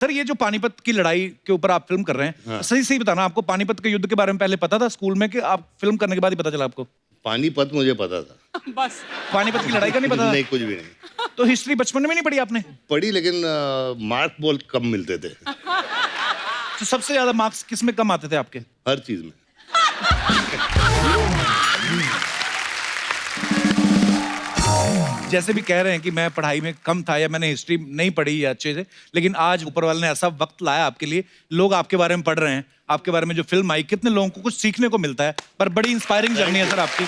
Sir ये जो पानीपत की लड़ाई के ऊपर आप फिल्म कर रहे हैं, हाँ। सही सही बताना, आपको पानीपत के युद्ध के बारे में पहले पता था स्कूल में कि आप फिल्म करने के बाद ही पता चला आपको? पानीपत मुझे पता था। बस पानीपत की लड़ाई का नहीं पता था? नहीं, कुछ भी नहीं तो हिस्ट्री बचपन में नहीं पढ़ी आपने? पढ़ी, लेकिन मार्क बहुत कम मिलते थे तो सबसे ज्यादा मार्क्स किस में कम आते थे आपके? हर चीज में। जैसे भी कह रहे हैं कि मैं पढ़ाई में कम था या मैंने हिस्ट्री नहीं पढ़ी या अच्छे से, लेकिन आज ऊपर वाले ने ऐसा वक्त लाया आपके लिए, लोग आपके बारे में पढ़ रहे हैं, आपके बारे में जो फिल्म आई, कितने लोगों को कुछ सीखने को मिलता है। पर बड़ी इंस्पायरिंग जर्नी है सर आपकी।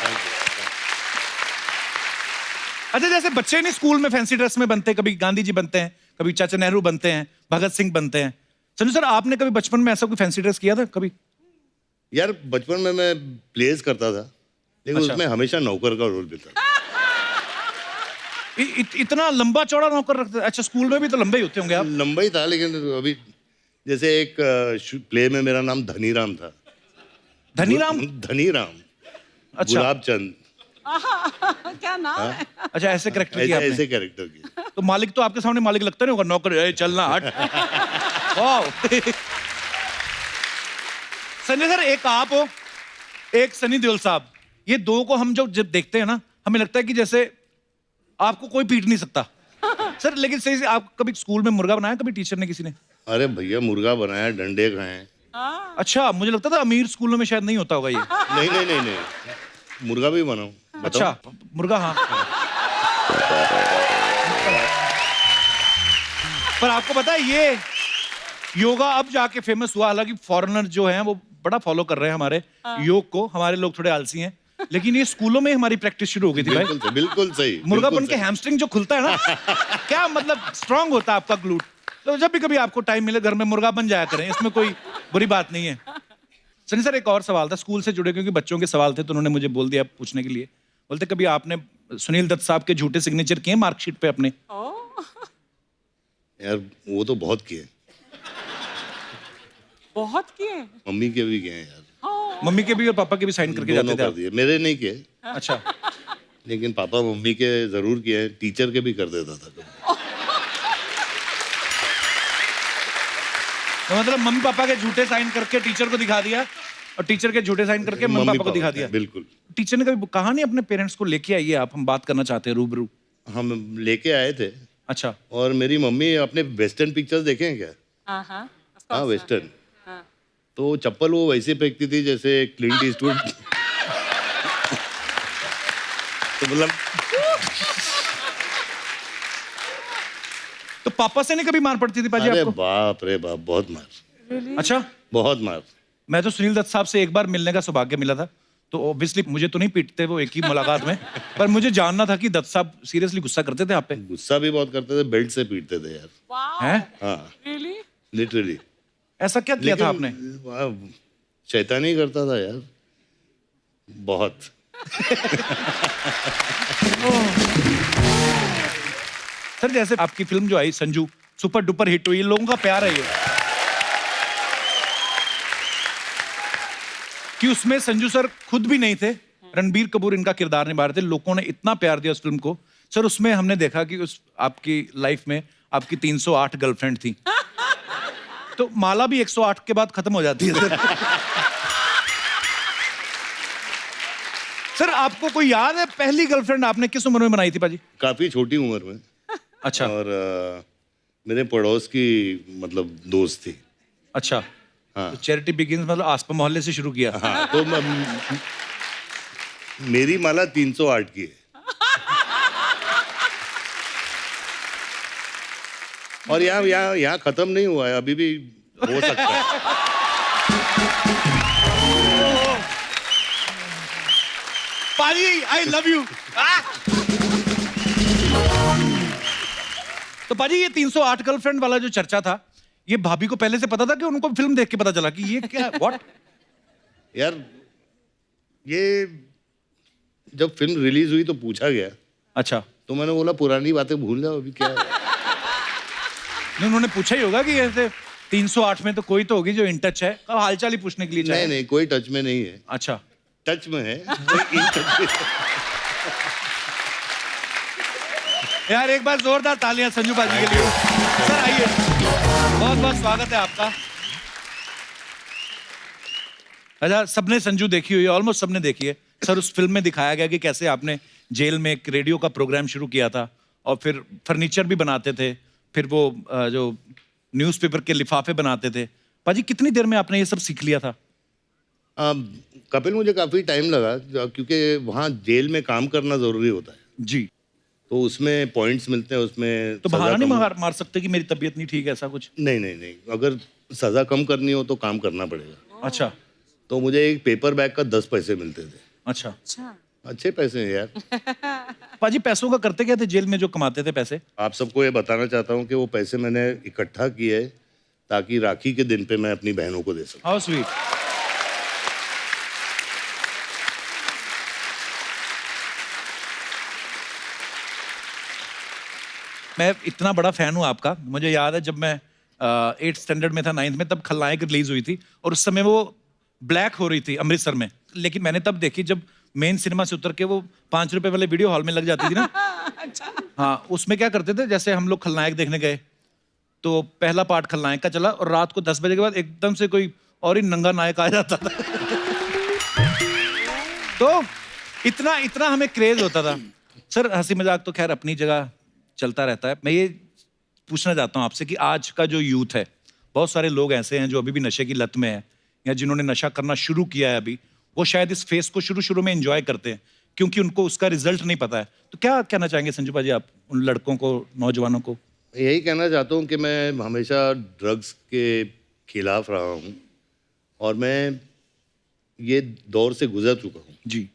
अच्छा, जैसे बच्चे नहीं स्कूल में फैंसी ड्रेस में बनते हैं, कभी गांधी जी बनते हैं, कभी चाचा नेहरू बनते हैं, भगत सिंह बनते हैं। संजू सर, आपने कभी बचपन में ऐसा कोई फैंसी ड्रेस किया था कभी? यार बचपन में मैं प्लेस करता था, लेकिन अच्छा। उसमें हमेशा नौकर का रोल मिलता था। इतना लंबा चौड़ा नौकर रखते? अच्छा, स्कूल में भी तो लंबे ही होते होंगे आप। लंबा ही था, लेकिन अभी जैसे एक प्ले में मेरा नाम धनीराम था। धनीराम? धनीराम। अच्छा। गुलाब चंद। क्या नाम है? अच्छा, ऐसे करेक्टर किया आपने? ऐसे कैरेक्टर की। तो मालिक तो आपके सामने मालिक लगता नहीं होगा, नौकर ए, चलना हट। वाह। संजय सर, एक आप हो, एक सनी देओल साहब, ये दो को हम जब देखते हैं ना, हमें लगता है कि जैसे आपको कोई पीट नहीं सकता। सर लेकिन सही से आप कभी स्कूल में मुर्गा बनाया कभी टीचर ने किसी ने? अरे भैया, मुर्गा बनाया, डंडे खाए। अच्छा, मुझे लगता था अमीर स्कूलों में शायद नहीं होता होगा ये। नहीं नहीं नहीं नहीं, मुर्गा भी बनाऊं। अच्छा, मुर्गा, हाँ। पर आपको पता है ये योगा अब जाके फेमस हुआ, हालांकि फॉरेनर जो हैं वो बड़ा फॉलो कर रहे हैं हमारे योग को, हमारे लोग थोड़े आलसी हैं, लेकिन ये स्कूलों में हमारी प्रैक्टिस शुरू हो गई थी भाई। बिल्कुल सही। मुर्गा बिल्कुल बन के सही। हैमस्ट्रिंग जो खुलता है ना, क्या मतलब स्ट्रांग होता है आपका ग्लूट। तो जब भी कभी आपको टाइम मिले घर में मुर्गा बन जाया करें, इसमें कोई बुरी बात नहीं है। सनी सर, एक और सवाल था स्कूल से जुड़े, क्योंकि बच्चों के सवाल थे तो उन्होंने मुझे बोल दिया पूछने के लिए। बोलते कभी आपने सुनील दत्त साहब के झूठे सिग्नेचर किए मार्कशीट पे अपने? यार वो तो बहुत किए, बहुत किए। मम्मी के भी किए यार। मम्मी के भी और पापा के भी साइन करके दोनों जाते थे कर आप? दिए, मेरे नहीं किए, अच्छा। लेकिन पापा मम्मी के जरूर किए, टीचर के भी कर देता था कभी। तो मतलब मम्मी पापा के झूठे साइन करके टीचर को दिखा दिया और टीचर के झूठे साइन करके मम्मी पापा को दिखा दिया? बिल्कुल। टीचर ने कभी कहा नहीं अपने पेरेंट्स को लेके आइए आप, हम बात करना चाहते हैं रूबरू? हम लेके आए थे। अच्छा। और मेरी मम्मी अपने वेस्टर्न पिक्चर्स देखे हैं क्या? हाँ, वेस्टर्न। तो चप्पल वो वैसे फेंकती थी जैसे क्लिंट ईस्टवुड। तो मतलब तो पापा से नहीं कभी मार पड़ती थी पाजी अरे आपको? बाप रे बाप, बहुत मार। अच्छा। बहुत मार। मैं तो सुनील दत्त साहब से एक बार मिलने का सौभाग्य मिला था, तो ऑब्वियसली मुझे तो नहीं पीटते वो एक ही मुलाकात में, पर मुझे जानना था कि दत्त साहब सीरियसली गुस्सा करते थे आप पे? गुस्सा भी बहुत करते थे, बेल्ट से पीटते थे यार। हैं? हाँ, Really? लिटरली। ऐसा क्या किया था आपने? शैतानी करता था यार, बहुत। सर जैसे आपकी फिल्म जो आई संजू, सुपर डुपर हिट हुई, लोगों का प्यार है ये, कि उसमें संजू सर खुद भी नहीं थे, रणबीर कपूर इनका किरदार निभा रहे थे, लोगों ने इतना प्यार दिया उस फिल्म को। सर उसमें हमने देखा कि उस आपकी लाइफ में आपकी 308 गर्लफ्रेंड थी, तो माला भी 108 के बाद खत्म हो जाती है सर। सर आपको कोई याद है पहली गर्लफ्रेंड आपने किस उम्र में बनाई थी पाजी? काफी छोटी उम्र में। अच्छा। और मेरे पड़ोस की मतलब दोस्त थी। अच्छा। हाँ। तो चैरिटी बिगिंस मतलब आसपास मोहल्ले से शुरू किया? हाँ, तो मेरी माला 308 की है। और यहाँ खत्म नहीं हुआ है, अभी भी हो सकता है। पाजी आई लव यू। तो पाजी ये 308 गर्लफ्रेंड वाला जो चर्चा था, ये भाभी को पहले से पता था कि उनको फिल्म देख के पता चला कि ये क्या व्हाट? यार ये जब फिल्म रिलीज हुई तो पूछा गया। अच्छा। तो मैंने बोला पुरानी बातें भूल जाओ, अभी क्या है। नहीं, उन्होंने पूछा ही होगा कि ऐसे 308 में तो कोई तो होगी जो इन टच है, कब हालचाल ही पूछने के लिए चाहे। नहीं, कोई टच में नहीं है। अच्छा। टच में है, कोई इन टच में। यार एक बार जोरदार तालियां संजू पाजी के लिए। सर आइए। बहुत बहुत स्वागत है आपका। अच्छा, सबने संजू देखी हुई है, ऑलमोस्ट सबने देखी है। सर, उस फिल्म में दिखाया गया कि कैसे आपने जेल में एक रेडियो का प्रोग्राम शुरू किया था और फिर फर्नीचर भी बनाते थे, फिर वो जो न्यूज़पेपर के लिफाफे बनाते थे। पाजी, कितनी देर में आपने ये सब सीख लिया था? कपिल, मुझे काफ़ी टाइम लगा क्योंकि वहाँ जेल में काम करना ज़रूरी होता है। जी। तो उसमें पॉइंट्स मिलते हैं, उसमें तो बहाना नहीं मार सकते कि मेरी तबीयत नहीं ठीक है, ऐसा कुछ? नहीं, अगर सज़ा कम करनी हो तो काम करना पड़ेगा। अच्छा। तो मुझे एक पेपर बैग का 10 पैसे मिलते थे। अच्छा। अच्छा। अच्छे पैसे हैं यार। पाजी, पैसों का करते क्या थे जेल में जो कमाते थे पैसे? आप सबको ये बताना चाहता हूँ कि वो पैसे मैंने इकट्ठा किए ताकि राखी के दिन पे मैं अपनी बहनों को दे सकूं। How sweet. मैं इतना बड़ा फैन हूँ आपका। मुझे याद है जब मैं 8th स्टैंडर्ड में था, 9th में, तब खलनायक रिलीज हुई थी और उस समय वो ब्लैक हो रही थी अमृतसर में। लेकिन मैंने तब देखी जब मेन सिनेमा से उतर के वो 5 रुपए वाले वीडियो हॉल में लग जाती थी ना। अच्छा। हाँ, उसमें क्या करते थे, जैसे हम लोग खलनायक देखने गए तो पहला पार्ट खलनायक का चला और रात को 10 बजे के बाद एकदम से कोई और ही नंगा नायक आ जाता था। तो इतना हमें क्रेज होता था। सर, हंसी मजाक तो खैर अपनी जगह चलता रहता है। मैं ये पूछना चाहता हूँ आपसे कि आज का जो यूथ है, बहुत सारे लोग ऐसे हैं जो अभी भी नशे की लत में है या जिन्होंने नशा करना शुरू किया है अभी, वो शायद इस फेस को शुरू में एंजॉय करते हैं क्योंकि उनको उसका रिजल्ट नहीं पता है। तो क्या कहना चाहेंगे संजू भाजी आप उन लड़कों को, नौजवानों को? यही कहना चाहता हूँ कि मैं हमेशा ड्रग्स के खिलाफ रहा हूँ और मैं ये दौर से गुजर चुका हूँ जी।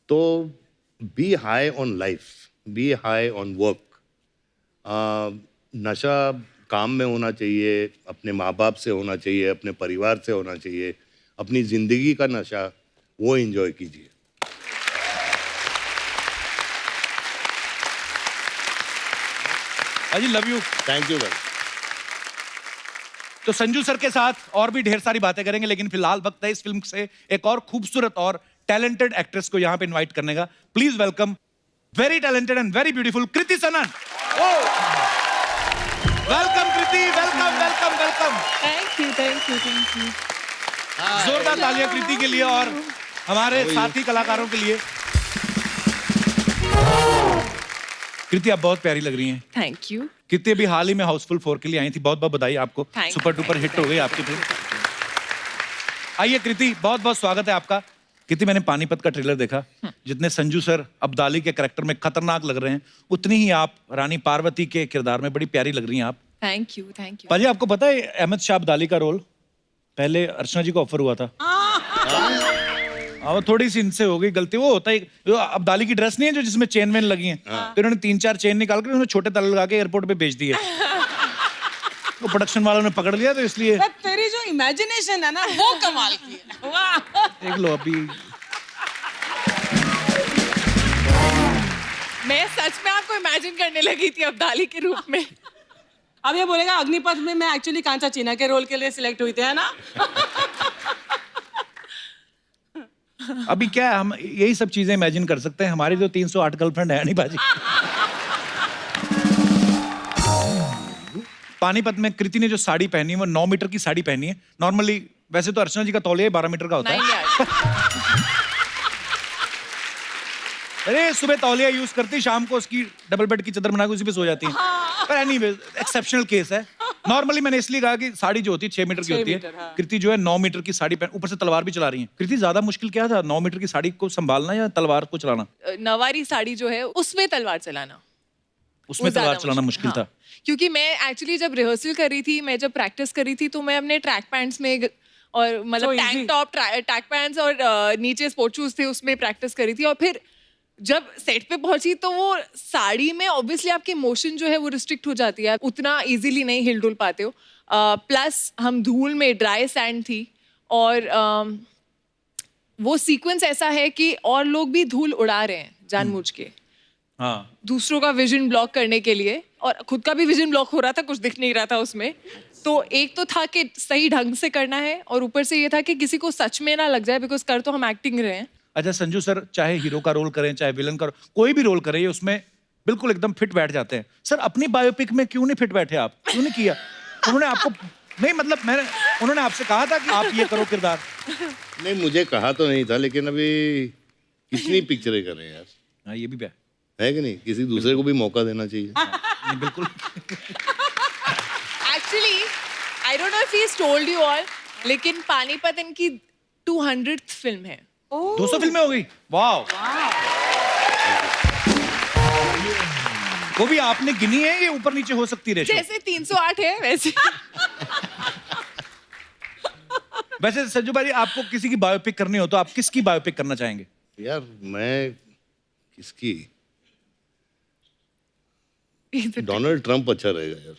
तो be high on life, be high on work. नशा काम में होना चाहिए, अपने माँ बाप से होना चाहिए, अपने परिवार से होना चाहिए। अपनी ज़िंदगी का नशा वो एंजॉय कीजिए। अजी, लव यू। थैंक यू भाई। तो संजू सर के साथ और भी ढेर सारी बातें करेंगे, लेकिन फिलहाल वक्त है इस फिल्म से एक और खूबसूरत और टैलेंटेड एक्ट्रेस को यहाँ पे इनवाइट करने का। Please welcome very talented and very beautiful Kriti Sanon. Welcome Kriti, welcome welcome welcome. Thank you, thank you, thank you. जोरदार तालियां कृति के लिए और हमारे साथी कलाकारों के लिए। कृति, आप बहुत प्यारी लग रही हैं। Thank you. कृति अभी हाल ही में हाउसफुल 4 के लिए आई थी, बहुत बहुत बधाई आपको। Thank सुपर डुपर हिट हो गई आपकी फिल्म। आइए कृति, बहुत बहुत स्वागत है आपका। कृति, मैंने पानीपत का ट्रेलर देखा। जितने संजू सर अब्दाली के कैरेक्टर में खतरनाक लग रहे हैं, उतनी ही आप रानी पार्वती के किरदार में बड़ी प्यारी लग रही हैं आप। Thank you, thank you. पाजी, आपको पता है अहमद शाह अब्दाली का रोल पहले अर्चना जी को ऑफर हुआ था। वो थोड़ी सी इनसे हो गई गलती। वो होता है, जो अब्दाली की ड्रेस नहीं है जो जिसमें चेन वेन लगी हैं, तो इन्होंने 3-4 चेन निकाल कर उन्होंने छोटे ताले लगा के एयरपोर्ट पे भेज दिए। तो प्रोडक्शन वालों ने पकड़ लिया, तो इसलिए तेरी जो इमेजिनेशन है ना, वो कमाल की है। वाह। देख लो अभी। मैं सच में आपको इमेजिन करने लगी थी अब्दाली के रूप में। अब ये बोलेगा अग्निपथ में मैं एक्चुअली कांचा चीना के रोल के लिए सिलेक्ट हुई थी, है ना? अभी क्या है, हम यही सब चीजें इमेजिन कर सकते हैं। हमारी तो 308 गर्लफ्रेंड है नहीं बाजी। पानीपत में कृति ने जो साड़ी पहनी है वो 9 मीटर की साड़ी पहनी है। नॉर्मली वैसे तो अर्चना जी का तौलिया 12 मीटर का होता है। अरे सुबह तौलिया यूज करती, शाम को उसकी डबल बेड की चादर बना के उसी पे सो जाती है। पर एनीवे, एक्सेप्शनल केस है। नॉर्मली मैंने इसलिए कहा कि साड़ी जो होती है 6 मीटर की होती है। हाँ। कृति जो है 9 मीटर की साड़ी पहन, ऊपर से तलवार भी चला रही है। कृति, ज्यादा मुश्किल क्या था, 9 मीटर की साड़ी को संभालना या तलवार को चलाना? नवारी साड़ी जो है उसमें तलवार चलाना, उसमें वो तलवार ज्यादा चलाना मुश्किल था। क्योंकि मैं एक्चुअली जब रिहर्सल कर रही थी, मैं जब प्रैक्टिस कर रही थी, तो मैं अपने ट्रैक पैंट्स में और मतलब So easy. Tank top, track pants और नीचे स्पोर्ट शूज थे, उसमें प्रैक्टिस करी थी। और फिर जब सेट पे पहुंची तो वो साड़ी में ऑब्वियसली आपकी मोशन जो है वो रिस्ट्रिक्ट हो जाती है, उतना इजीली नहीं हिल डुल पाते हो। प्लस हम धूल में, ड्राई सैंड थी और वो सीक्वेंस ऐसा है कि और लोग भी धूल उड़ा रहे हैं जानबूझ के, हाँ। दूसरों का विजन ब्लॉक करने के लिए, और खुद का भी विजन ब्लॉक हो रहा था, कुछ दिख नहीं रहा था उसमें। तो एक तो था कि सही ढंग से करना है और ऊपर से ये था कि किसी को सच में ना लग जाए, बिकॉज कर तो हम एक्टिंग रहे हैं। अच्छा संजू सर, चाहे हीरो का रोल करें चाहे विलन का, कोई भी रोल करें, ये उसमें बिल्कुल एकदम फिट बैठ जाते हैं। सर, अपनी बायोपिक में क्यों नहीं फिट बैठे आप? क्यों नहीं किया? उन्होंने आपको नहीं मतलब मैंने उन्होंने आपसे कहा था कि आप ये करो किरदार? नहीं, मुझे कहा तो नहीं था, लेकिन अभी कितनी पिक्चरें करें यार, हाँ ये भी है कि नहीं? किसी दूसरे को भी मौका देना चाहिए। नहीं बिल्कुल। Actually I don't know if he told you all, लेकिन पानीपत इनकी 200th फिल्म है। 200 फिल्में हो गई, वाह। वो भी आपने गिनी है, ये ऊपर नीचे हो सकती है? जैसे 308 है वैसे। वैसे संजू भाई, आपको किसी की बायोपिक करनी हो तो आप किसकी बायोपिक करना चाहेंगे? यार मैं किसकी, डोनाल्ड ट्रंप अच्छा रहेगा यार।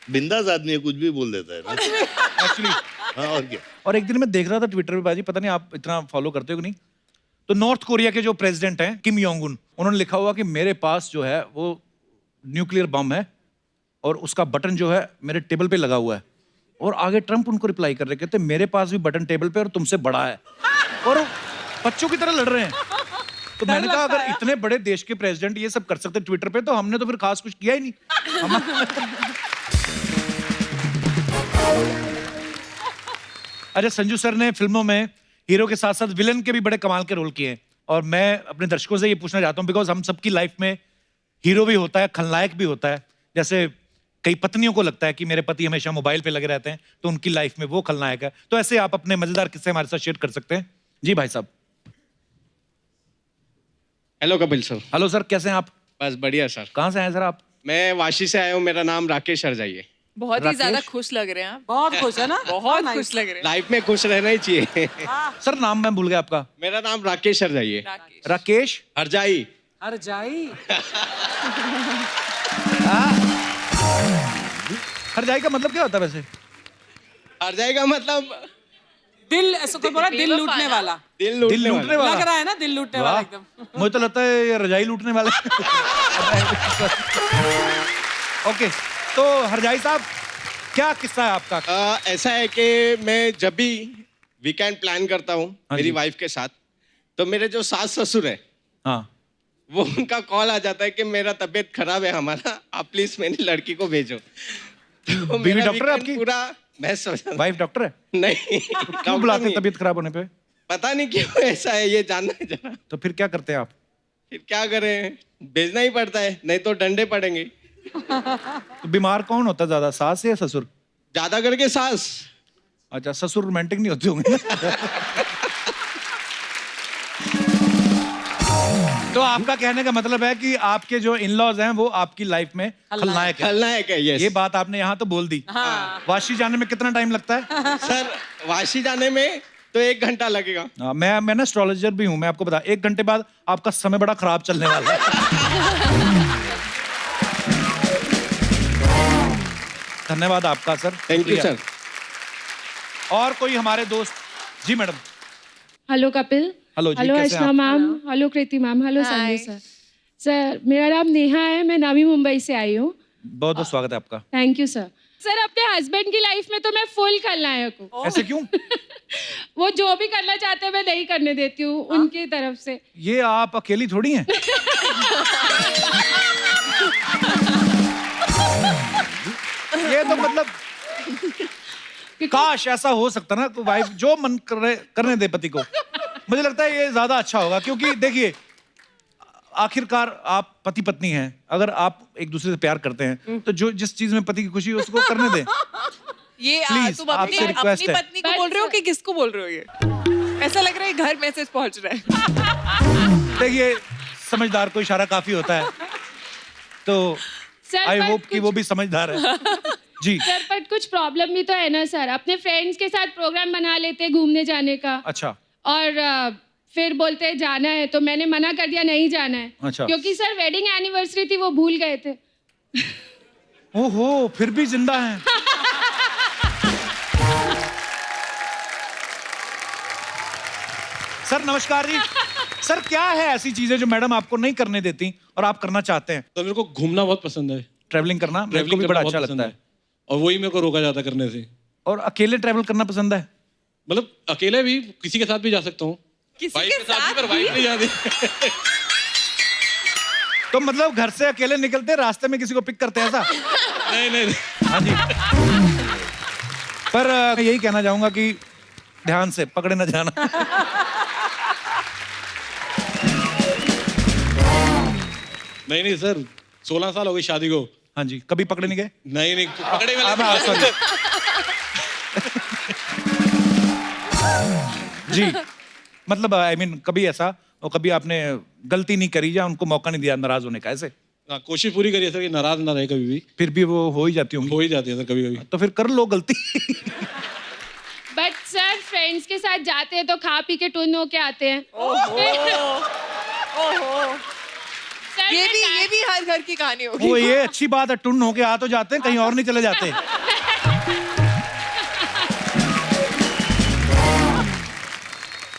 बिंदास आदमी है, कुछ भी बोल देता है ना। एक्चुअली हाँ, और क्या। और एक दिन मैं देख रहा था ट्विटर पे बाजी, पता नहीं आप इतना फॉलो करते हो कि नहीं, तो नॉर्थ कोरिया के जो प्रेसिडेंट हैं किम योंग उन, उन्होंने लिखा हुआ कि मेरे पास जो है वो न्यूक्लियर बम है और उसका बटन जो है मेरे टेबल पे लगा हुआ है। और आगे ट्रंप उनको रिप्लाई कर रहे, कहते मेरे पास भी बटन टेबल पे और तुमसे बड़ा है, और बच्चों की तरह लड़ रहे हैं। तो मैंने कहा अगर इतने बड़े देश के प्रेसिडेंट ये सब कर सकते ट्विटर पे, तो हमने तो फिर खास कुछ किया ही नहीं। अच्छा, संजू सर ने फिल्मों में हीरो के साथ साथ विलन के भी बड़े कमाल के रोल किए हैं, और मैं अपने दर्शकों से ये पूछना चाहता हूँ, बिकॉज हम सबकी लाइफ में हीरो भी होता है, खलनायक भी होता है। जैसे कई पत्नियों को लगता है कि मेरे पति हमेशा मोबाइल पे लगे रहते हैं, तो उनकी लाइफ में वो खलनायक है। तो ऐसे आप अपने मजेदार किस्से हमारे साथ शेयर कर सकते हैं। जी भाई साहब। Hello Kapil sir. Hello sir, कैसे हैं आप? बस बढ़िया सर। कहाँ से आए सर आप? मैं वाशी से आया हूँ, मेरा नाम राकेश हरजाई। बहुत ही राकेश? ज्यादा खुश लग रहे हैं आप। बहुत खुश है ना? बहुत खुश लग रहे हैं। लाइफ में खुश रहना ही चाहिए। सर नाम मैं भूल गया आपका। मेरा नाम राकेश हरजाई। राकेश। राकेश हरजाई। हर जाई। हरजाई का मतलब क्या होता है वैसे? हरजाई का मतलब दिल, ऐसा कोई बोला दिल लूटने वाला। दिल दिल लूटने लूटने वाला। लग रहा है ना दिल लूटने वाला एकदम। मुझे तो लगता है ये रजाई लूटने वाले। ओके, तो हरजाई साहब क्या किस्सा है आपका? ऐसा है कि मैं जब भी वीकेंड प्लान करता हूँ हाँ मेरी जी। वाइफ के साथ, तो मेरे जो सास ससुर है हाँ, वो उनका कॉल आ जाता है कि मेरा तबीयत खराब है हमारा, आप प्लीज मेरी लड़की को भेजो। तो बीवी मेरा डॉक्टर है weekend आपकी? पूरा मैं समझ वाइफ डॉक्टर है? नहीं क्यों डॉक्टर बुलाते नहीं। तबीयत खराब होने पे? पता नहीं क्यों ऐसा है, ये जानना है जरा। तो फिर क्या करते हैं आप? फिर क्या करें, भेजना ही पड़ता है, नहीं तो डंडे पड़ेंगे। तो बीमार कौन होता है ज्यादा, सास या ससुर? ज्यादा करके सास। अच्छा, ससुर रोमांटिक नहीं होते होंगे। तो आपका कहने का मतलब है कि आपके जो इन लॉज हैं वो आपकी लाइफ में खलनायक है। खलनायक है, यस। ये बात आपने यहाँ तो बोल दी। हाँ। वाशी जाने में कितना टाइम लगता है? सर वाशी जाने में तो 1 घंटा लगेगा। हाँ, मैं ना एस्ट्रोलॉजर भी हूँ, मैं आपको बता 1 घंटे बाद आपका समय बड़ा खराब चलने वाला है। धन्यवाद आपका सर। थैंक यू शुक्रिया। सर। और कोई हमारे दोस्त? जी मैडम। हेलो कपिल। हेलो जी, हेलो कैसे हैं अर्चना आप? Ma'am. Hello Kriti ma'am. Hello Hi. Sanjay sir. Sir मेरा नाम नेहा है, मैं नवी मुंबई से आई हूँ। बहुत बहुत स्वागत है आपका। Thank you sir. सर अपने हस्बैंड की लाइफ में तो मैं फुल खलनायक हूँ। ऐसे क्यों? वो जो भी करना चाहते हैं मैं नहीं करने देती हूँ उनकी तरफ से। ये आप अकेली थोड़ी हैं। ये तो मतलब काश ऐसा हो सकता ना, तो वाइफ जो मन करने दे पति को। मुझे लगता है ये ज्यादा अच्छा होगा, क्योंकि देखिए आखिरकार आप पति पत्नी हैं, अगर आप एक दूसरे से प्यार करते हैं तो जो जिस चीज में पति की खुशी है उसको करने दें। ये Please, तुम अपनी आपसे request अपनी है। पत्नी को बोल रहे हो कि किसको बोल रहे हो? ये ऐसा लग रहा है घर मैसेज पहुंच रहा है। देखिए समझदार को इशारा काफी होता है, तो सर आई पर होप कि वो भी समझदार है। जी सर पर कुछ प्रॉब्लम भी तो है ना सर। अपने फ्रेंड्स के साथ प्रोग्राम बना लेते हैं घूमने जाने का, अच्छा और फिर बोलते हैं जाना है, तो मैंने मना कर दिया नहीं जाना है। अच्छा। क्योंकि सर वेडिंग एनिवर्सरी थी, वो भूल गए थे। ओहो, फिर भी जिंदा हैं। सर नमस्कार जी। सर क्या है ऐसी चीजें जो मैडम आपको नहीं करने देती और आप करना चाहते हैं? तो मेरे को घूमना बहुत पसंद है। ट्रैवलिंग करना मेरे को ट्रैवलिंग भी करना बड़ा बहुत अच्छा पसंद लगता है। और वही मेरे को रोका जाता करने से। और अकेले ट्रैवल करना पसंद है? मतलब अकेले भी, किसी के साथ भी जा सकता हूँ। किसी वाइफ के के साथ भी, साथ पर वाइफ नहीं जाती। तो मतलब घर से अकेले निकलते हैं, रास्ते में किसी को पिक करते हैं ऐसा? नहीं नहीं नहीं। हाँ जी। पर मैं यही कहना चाहूंगा कि ध्यान से पकड़े न जाना। नहीं नहीं सर, 16 साल हो गई शादी को। हाँ जी, कभी पकड़े नहीं गए? नहीं नहीं, पकड़े अब वाले sorry। जी, मतलब आई मीन कभी ऐसा, और कभी आपने गलती नहीं करी या उनको मौका नहीं दिया नाराज होने का, ऐसे? हाँ, कोशिश पूरी करिए सर कि नाराज ना रहे कभी भी। फिर भी वो हो ही जाती होंगी। हो ही जाती है सर कभी कभी। तो फिर कर लो गलती। बट सर फ्रेंड्स के साथ जाते हैं तो खा पी के टुन होके आते हैं। सर ये भी हर घर की कहानी होगी। वो ये अच्छी बात है, टुन होके आ तो जाते हैं, कहीं और नहीं चले जाते।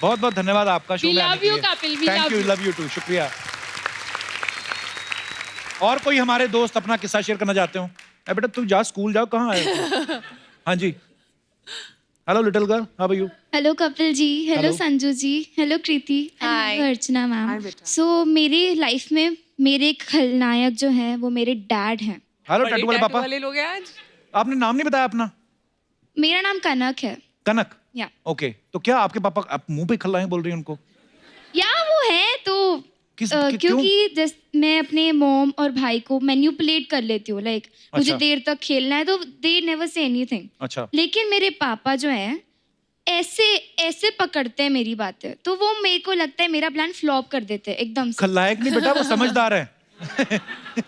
बहुत बहुत धन्यवाद आपका शो We में आने love के you, लिए। Kapil, we Thank love you, you. love you too, शुक्रिया। और कोई हमारे दोस्त अपना किस्सा शेयर करना चाहते हो? बेटा तू जा, स्कूल जाओ, कहाँ आए हो? हाँ जी। Hello little girl, how are you? Hello Kapil ji, hello Hello. Sanju ji, hello Kriti, Hi. Hello Archana ma'am. Hi, बेटा। सो मेरी लाइफ में मेरे खलनायक जो हैं वो मेरे डैड हैं। हेलो बड़े टैटू वाले टैटू पापा। वाले लोग हैं आज। आपने नाम नहीं बताया अपना? मेरा नाम कनक है। कनक। या ओके, तो क्या आपके पापा आप मुंह पे खल्लाएं बोल रही हैं उनको? या वो है तो क्यों? क्योंकि मैं अपने मॉम और भाई को मैन्युपुलेट कर लेती हूँ, लाइक मुझे अच्छा। देर तक खेलना है तो दे नेवर से एनीथिंग। अच्छा। लेकिन मेरे पापा जो हैं ऐसे ऐसे पकड़ते हैं मेरी बातें, तो वो मेरे को लगता है मेरा प्लान फ्लॉप कर देते हैं एकदम से। खलनायक नहीं बेटा, वो समझदार है।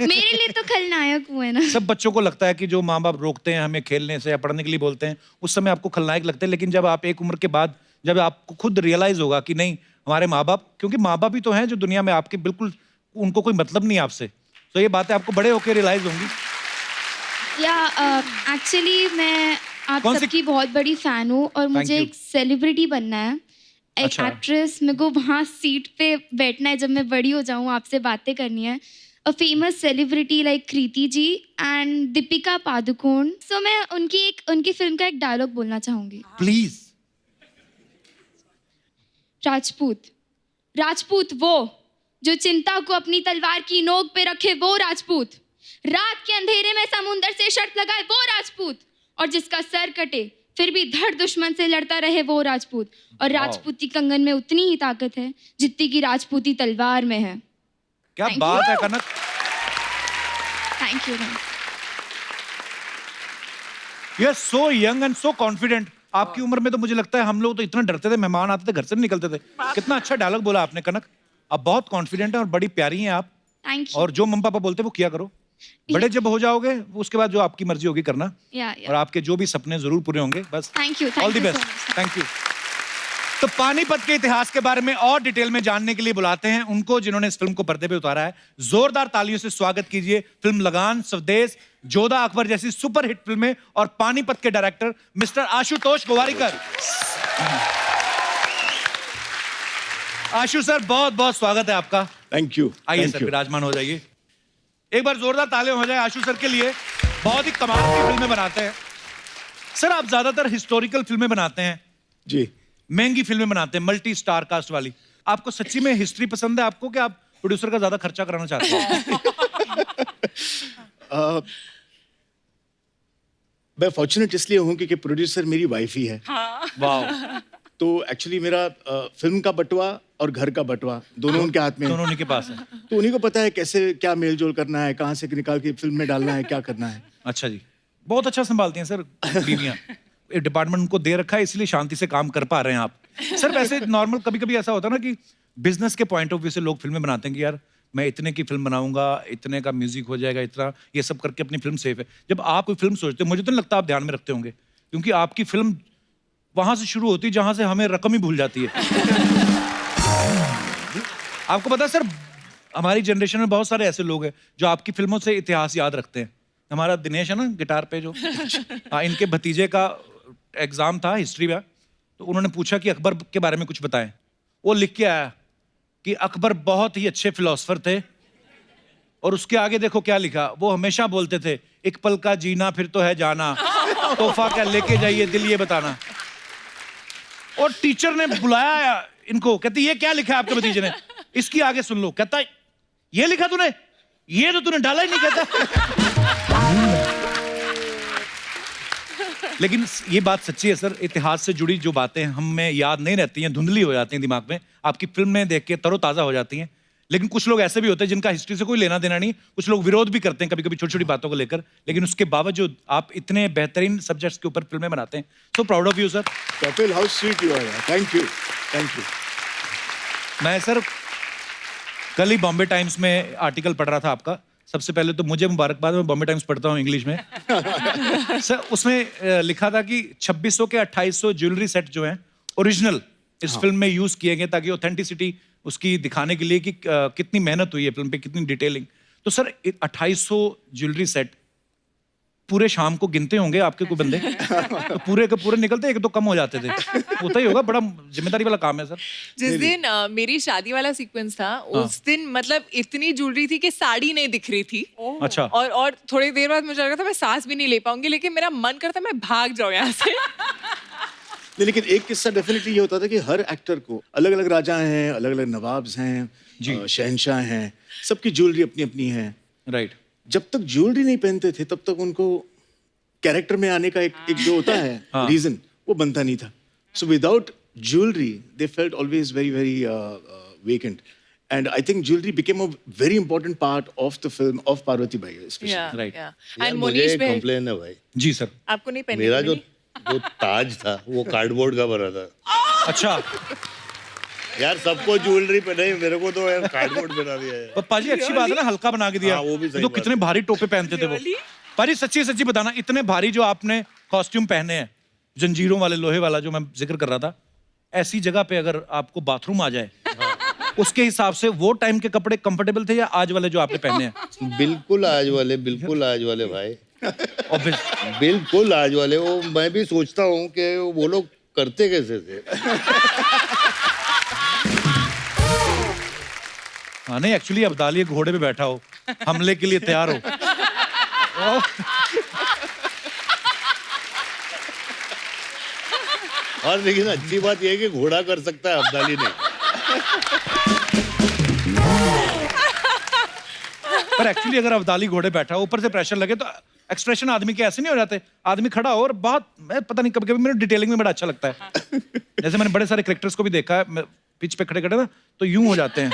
मेरे लिए तो खलनायक हुए ना। सब बच्चों को लगता है कि जो माँ बाप रोकते हैं हमें खेलने से या पढ़ने के लिए बोलते हैं, उस समय आपको खलनायक लगते हैं, लेकिन जब आप एक उम्र के बाद जब आपको खुद रियलाइज होगा कि नहीं हमारे माँ बाप, क्योंकि माँ बाप ही तो हैं जो दुनिया में आपके बिल्कुल, उनको कोई मतलब नहीं है आपसे, तो ये बातें आपको बड़े होकर रियलाइज होंगी। या एक्चुअली मैं आप कौन सी- सबकी बहुत बड़ी फैन हूँ और मुझे you. एक सेलिब्रिटी बनना है, एक अच्छा। एक्ट्रेस। मेरे को वहाँ सीट पे बैठना है जब मैं बड़ी हो जाऊँ, आपसे बातें करनी है। A famous celebrity like Kriti ji and Deepika Padukone. So मैं उनकी फिल्म का एक डायलॉग बोलना चाहूँगी। प्लीज। राजपूत, राजपूत वो जो चिंता को अपनी तलवार की नोक पे रखे, वो राजपूत। रात के अंधेरे में समुंदर से शर्त लगाए, वो राजपूत। और जिसका सर कटे फिर भी धड़ दुश्मन से लड़ता रहे, वो राजपूत। और राजपूती कंगन में उतनी ही ताकत है जितनी की राजपूती तलवार में है। क्या Thank बात you. है Kanak. Thank you. You are so young and so confident. आपकी उम्र में तो मुझे लगता है हम लोग तो इतना डरते थे, मेहमान आते थे घर से नहीं निकलते थे। कितना अच्छा डायलॉग बोला आपने कनक। आप बहुत कॉन्फिडेंट हैं और बड़ी प्यारी हैं आप। Thank you. और जो मम्मी पापा बोलते हैं वो किया करो। बड़े जब हो जाओगे उसके बाद जो आपकी मर्जी होगी करना, या और आपके जो भी सपने जरूर पूरे होंगे। बस thank you. All the best. Thank you. तो पानीपत के इतिहास के बारे में और डिटेल में जानने के लिए बुलाते हैं उनको जिन्होंने इस फिल्म को पर्दे पे उतारा है। जोरदार तालियों से स्वागत कीजिए फिल्म लगान, स्वदेश, जोधा अकबर जैसी सुपरहिट फिल्में और पानीपत के डायरेक्टर मिस्टर आशुतोष गोवारिकर। आशु सर, बहुत बहुत स्वागत है आपका। Thank you. आइए सर, विराजमान हो जाइए। एक बार जोरदार तालियां हो जाए आशु सर के लिए। बहुत ही कमाल की फिल्में बनाते हैं सर। आप ज्यादातर हिस्टोरिकल फिल्में बनाते हैं, जी। महंगी फिल्में बनाते हैं, मल्टी स्टार कास्ट वाली। आपको सच्ची में हिस्ट्री पसंद है आपको, कि आप प्रोड्यूसर का ज्यादा खर्चा कराना चाहते हैं? मैं फॉर्चुनेट इसलिए हूँ क्योंकि प्रोड्यूसर मेरी वाइफ ही है। वाह। तो एक्चुअली मेरा फिल्म का बटवा और घर का बटवा दोनों उनके हाथ में है। दोनों उन्हीं के पास है। तो उन्हीं को पता है कैसे क्या मेल जोल करना है, कहाँ से निकाल के फिल्म में डालना है, क्या करना है। अच्छा जी, बहुत अच्छा संभालती हैं सर बीवियां। डिपार्टमेंट उनको दे रखा है, इसलिए शांति से काम कर पा रहे हैं आप। सर वैसे नॉर्मल कभी कभी ऐसा होता है ना कि बिजनेस के पॉइंट ऑफ व्यू से लोग फिल्में बनाते हैं कि यार मैं इतने की फिल्म बनाऊंगा, इतने का म्यूजिक हो जाएगा, इतना ये सब करके अपनी फिल्म सेफ है। जब आप कोई फिल्म सोचते हो, मुझे तो नहीं लगता आप ध्यान में रखते होंगे, क्योंकि आपकी फिल्म वहां से शुरू होती है जहां से हमें रकम ही भूल जाती है। आपको पता है सर, हमारी जनरेशन में बहुत सारे ऐसे लोग हैं जो आपकी फिल्मों से इतिहास याद रखते हैं। हमारा दिनेश है ना गिटार पे जो, हाँ, इनके भतीजे का एग्जाम था हिस्ट्री का, तो उन्होंने पूछा कि अकबर के बारे में कुछ बताएं। वो लिख के आया कि अकबर बहुत ही अच्छे फिलोसफर थे, और उसके आगे देखो क्या लिखा, वो हमेशा बोलते थे एक पल का जीना फिर तो है जाना, तोहफा क्या लेके जाइए दिल ये बताना। और टीचर ने बुलाया इनको, कहती ये क्या लिखा है आपके भतीजे ने, इसकी आगे सुन लो। कहता ये लिखा तूने, ये तो तूने डाला ही नहीं कहता। लेकिन ये बात सच्ची है सर, इतिहास से जुड़ी जो बातें हमें याद नहीं रहती हैं, धुंधली हो जाती हैं दिमाग में, आपकी फिल्म में देख के तरोताजा हो जाती हैं। लेकिन कुछ लोग ऐसे भी होते हैं जिनका हिस्ट्री से कोई लेना देना नहीं, कुछ लोग विरोध भी करते हैं कभी कभी छोटी छोटी बातों को लेकर, लेकिन उसके बावजूद आप इतने बेहतरीन सब्जेक्ट्स के ऊपर फिल्में बनाते हैं। So proud of you sir. Kapil, how sweet you are. Thank you, thank you. मैं सर कल ही बॉम्बे टाइम्स में आर्टिकल पढ़ रहा था आपका। सबसे पहले तो मुझे मुबारकबाद, मैं बॉम्बे टाइम्स पढ़ता हूँ इंग्लिश में। सर उसमें लिखा था कि 2600 के 2800 ज्वेलरी सेट जो हैं ओरिजिनल इस फिल्म में यूज किए गए ताकि ऑथेंटिसिटी उसकी दिखाने के लिए कि कितनी मेहनत हुई है फिल्म पे, कितनी डिटेलिंग। तो सर 2800 ज्वेलरी सेट पूरे शाम को गिनते होंगे आपके कोई बंदे? तो पूरे के पूरे निकलते, एक तो कम हो जाते थे। होता ही होगा, बड़ा जिम्मेदारी वाला काम है सर। जिस दिन मेरी शादी वाला सीक्वेंस था, उस दिन मतलब इतनी ज्वेलरी थी कि साड़ी नहीं दिख रही थी। अच्छा। और थोड़ी देर बाद मुझे लगा था मैं सांस भी नहीं ले पाऊंगी, लेकिन मेरा मन करता मैं भाग जाऊं यहाँ से। नहीं, लेकिन एक किस्सा डेफिनेटली ये होता था कि हर एक्टर को अलग अलग राजा हैं, अलग अलग नवाब्स हैं, शहनशाह हैं, सबकी ज्वेलरी अपनी अपनी है। राइट। जब तक ज्वेलरी नहीं पहनते थे तब तक उनको कैरेक्टर में आने का एक जो होता है रीजन, वो बनता नहीं था। So without jewellery they felt always very very vacant, and I think jewellery became a very important part of the film of Parvati by specially. Right. यार, एंड मुझे मोनीश एक भाई, कंप्लेन है भाई। जी सर। आपको नहीं पहननी? मेरा जो ताज था वो कार्डबोर्ड का बना था। अच्छा यार सबको ज्वेलरी पहनाई, मेरे को तो यार कार्डबोर्ड बना दिया है। पर पाजी अच्छी बात है ना, हल्का बना के दिया। हाँ, वो भी सही तो बात कितने भारी टोपे पहनते थे वो। पाजी सच्ची सच्ची बताना, इतने भारी जो आपने कॉस्ट्यूम पहने हैं, जंजीरों वाले, लोहे वाला जो मैं जिक्र कर रहा था, ऐसी जगह पे अगर आपको बाथरूम आ जाए, उसके हिसाब से वो टाइम के कपड़े कंफर्टेबल थे या आज वाले जो आपने पहने हैं? बिल्कुल आज वाले, बिल्कुल आज वाले भाई, Obvious- बिल्कुल आज वाले। वो मैं भी सोचता हूँ कि वो लोग करते कैसे थे। हाँ नहीं, एक्चुअली अब्दाली घोड़े पे बैठा हो, हमले के लिए तैयार हो। और लेकिन अच्छी बात यह है कि घोड़ा कर सकता है, अब्दाली नहीं। पर एक्चुअली अगर अब्दाली घोड़े बैठा हो, ऊपर से प्रेशर लगे तो एक्सप्रेशन आदमी के ऐसे नहीं हो जाते। आदमी खड़ा हो और बहुत, मैं पता नहीं, कभी कभी मेरे डिटेलिंग में बड़ा अच्छा लगता है। जैसे मैंने बड़े सारे कैरेक्टर्स को भी देखा है, पिच पे खड़े खड़े ना तो यूं हो जाते हैं।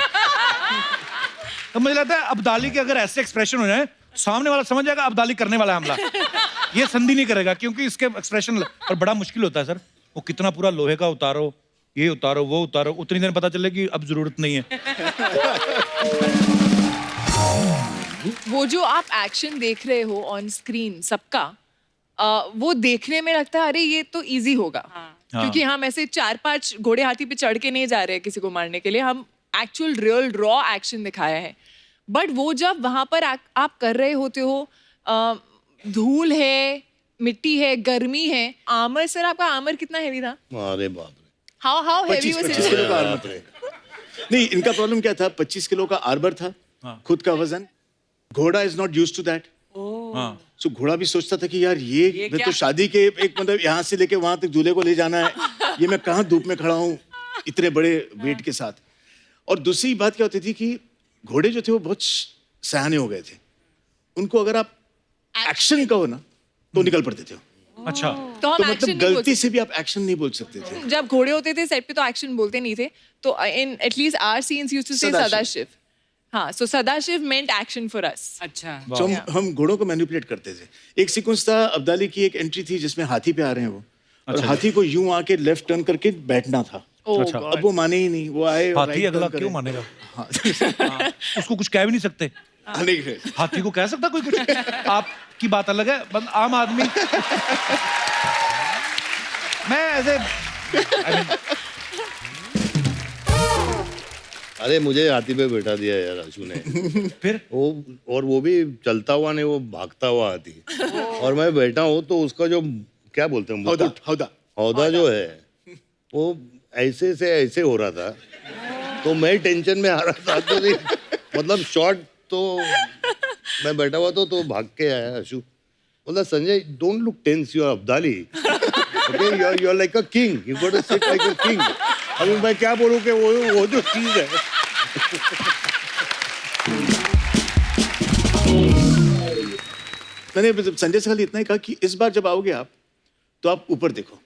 तो मुझे लगता है अब्दाली के अगर ऐसे एक्सप्रेशन हो जाए, सामने वाला समझ जाएगा अब्दाली करने वाला है हमला। ये संधि नहीं करेगा क्योंकि इसके एक्सप्रेशन, और बड़ा मुश्किल होता है सर। वो कितना पूरा लोहे का उतारो, ये उतारो, वो उतारो, उतनी देर पता चले कि अब जरूरत नहीं है। वो जो आप एक्शन देख रहे हो ऑन स्क्रीन सबका, वो देखने में लगता है अरे ये तो इजी होगा। क्योंकि हम ऐसे 4-5 घोड़े हाथी पे चढ़ के नहीं जा रहे हैं किसी को मारने के लिए, हम एक्चुअल रियल रॉ एक्शन दिखाया है। बट वो जब वहां पर आप कर रहे होते हो, धूल है, मिट्टी है, गर्मी है, आर्मर, सर आपका आर्मर कितना हेवी था? अरे बाप रे, हाउ हेवी 25 किलो का आर्मर था। नहीं, इनका प्रॉब्लम क्या था, 25 किलो का आर्मर था, खुद का वजन। घोड़ा is not used to that. So घोड़ा भी सोचता था कि यार ये मैं तो शादी के एक मतलब यहाँ से लेके वहां तक दूल्हे को ले जाना है, ये मैं कहाँ धूप में खड़ा हूँ इतने बड़े वेट के साथ। और दूसरी बात क्या होती थी कि घोड़े जो थे वो बहुत सयाने हो गए थे, उनको अगर आप एक्शन कहो ना तो निकल पड़ते थे। अच्छा, तो हम तो एक्शन मतलब गलती से भी आप एक्शन नहीं बोल सकते थे। जब घोड़े होते थे सेट पे तो एक्शन बोलते नहीं थे, तो in at least our scenes used to say Sadashiv. Sadashiv. हाँ, so Sadashiv meant action for us. अच्छा। तो हम घोड़ों को मैनिपुलेट करते थे। एक सीक्वेंस था, अब्दाली की एक एंट्री थी जिसमें हाथी पे आ रहे हैं वो, और हाथी को यूं आके लेफ्ट टर्न करके बैठना था। अच्छा। अब वो माने ही नहीं, वो आए और हाथी right अगला turn क्यों करे। मानेगा? हाँ, उसको कुछ कह भी नहीं सकते। नहीं, हाथी को कह सकता कोई कुछ? आपकी बात अलग है, बस आम आदमी। मैं ऐसे अरे मुझे हाथी पे बैठा दिया यार आशु ने। फिर वो, और वो भी चलता हुआ नहीं, वो भागता हुआ हाथी। और मैं बैठा हूँ तो उसका जो क्या बोलते हैं, हौदा, मुकुट, हौदा। हौदा जो है वो ऐसे से ऐसे हो रहा था, तो मैं टेंशन में आ रहा था। तो मतलब शॉट तो मैं बैठा हुआ तो भाग के आया आशु, बोला Sanjay don't look tense, you are Abdali, okay, you are like a king, you got to sit like a king. अभी मैं क्या बोलूं कि वो जो चीज है। मैंने संजय से खाली इतना ही कहा कि इस बार जब आओगे आप तो आप ऊपर देखो।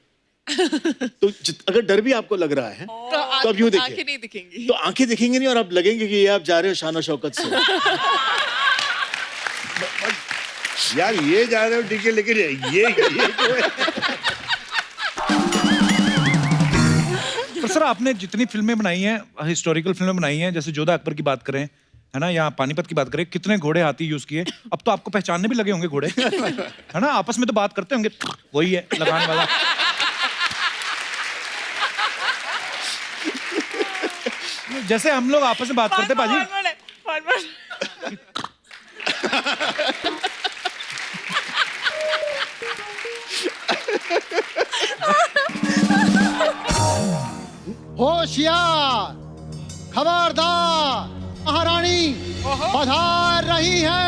तो अगर डर भी आपको लग रहा है तो आप यूं देखिए, आंखें नहीं दिखेंगी। तो आंखें दिखेंगी नहीं और आप लगेंगे कि ये आप जा रहे हो शान और शौकत से। यार ये जा रहे हो ठीक है, लेकिन ये जो है पर सर आपने जितनी फिल्में बनाई हैं, हिस्टोरिकल फिल्में बनाई हैं, जैसे जोधा अकबर की बात करें, है ना, या पानीपत की बात करें, कितने घोड़े हाथी यूज किए। अब तो आपको पहचानने भी लगे होंगे घोड़े, है ना, आपस में तो बात करते होंगे, वही है लगाने वाला। जैसे हम लोग आपस में बात करते बाजी। होशियार, खबरदार, महारानी पधार रही है।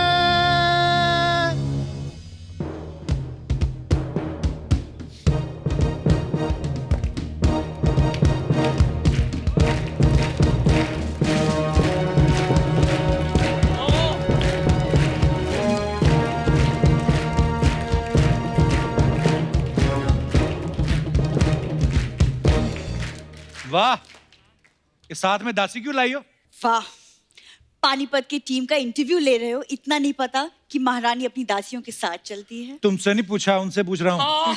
वाह, इस साथ में दासी क्यों लाई हो? वाह, पानीपत की टीम का इंटरव्यू ले रहे हो, इतना नहीं पता कि महारानी अपनी दासियों के साथ चलती है। तुमसे नहीं पूछा, उनसे पूछ रहा हूँ।